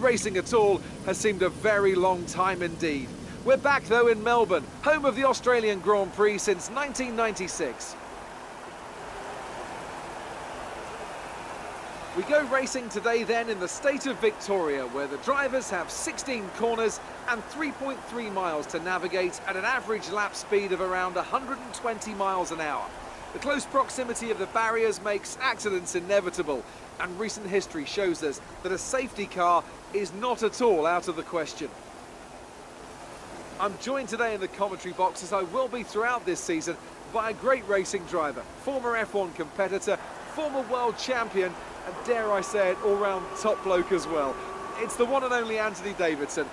racing at all has seemed a very long time indeed. We're back though in Melbourne, home of the Australian Grand Prix since 1996. We go racing today then in the state of Victoria, where the drivers have 16 corners and 3.3 miles to navigate at an average lap speed of around 120 miles an hour. The close proximity of the barriers makes accidents inevitable, and recent history shows us that a safety car is not at all out of the question. I'm joined today in the commentary box, as I will be throughout this season, by a great racing driver, former F1 competitor, former world champion, and dare I say it, all-round top bloke as well. It's the one and only Anthony Davidson.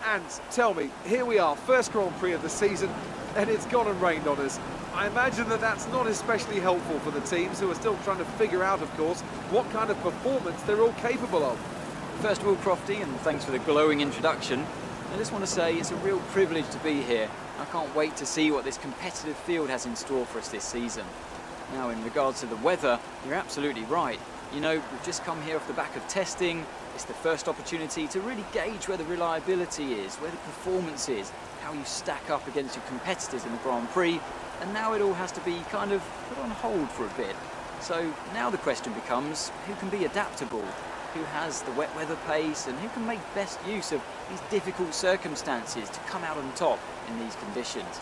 And tell me, here we are, first Grand Prix of the season, and it's gone and rained on us. I imagine that that's not especially helpful for the teams, who are still trying to figure out, of course, what kind of performance they're all capable of. First of all, Crofty, and thanks for the glowing introduction. I just want to say it's a real privilege to be here. I can't wait to see what this competitive field has in store for us this season. Now, in regards to the weather, you're absolutely right. You know, we've just come here off the back of testing. It's the first opportunity to really gauge where the reliability is, where the performance is, how you stack up against your competitors in the Grand Prix, and now it all has to be kind of put on hold for a bit. So now the question becomes, who can be adaptable? Who has the wet weather pace, and who can make best use of these difficult circumstances to come out on top in these conditions?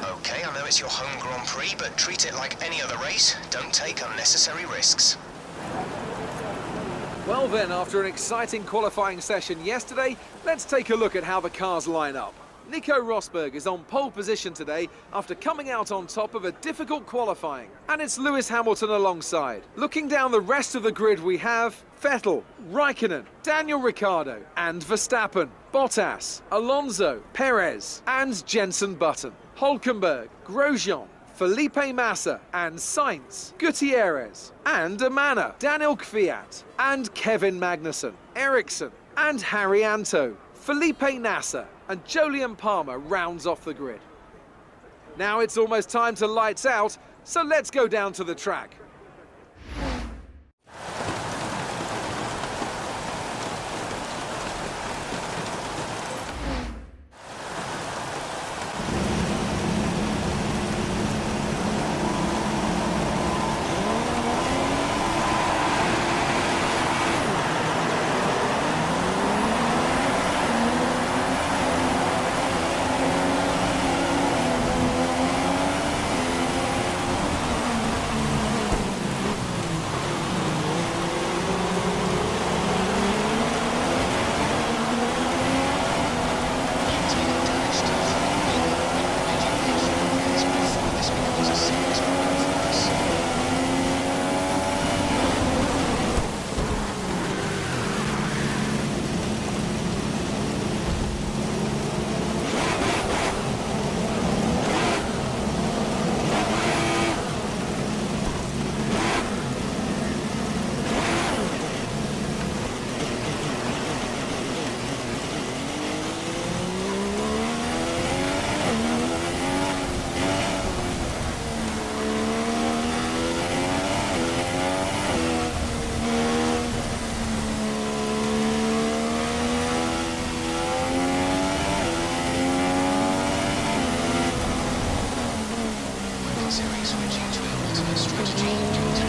Okay, I know it's your home Grand Prix, but treat it like any other race. Don't take unnecessary risks. Well then, after an exciting qualifying session yesterday, let's take a look at how the cars line up. Nico Rosberg is on pole position today after coming out on top of a difficult qualifying. And it's Lewis Hamilton alongside. Looking down the rest of the grid, we have Vettel, Raikkonen, Daniel Ricciardo and Verstappen, Bottas, Alonso, Perez and Jenson Button, Hülkenberg, Grosjean, Felipe Massa and Sainz, Gutierrez and Amana, Daniel Kvyat and Kevin Magnussen, Ericsson and Harry Anto, Felipe Nasser and Jolyon Palmer rounds off the grid. Now it's almost time to lights out, so let's go down to the track. Series switching to an ultimate strategy to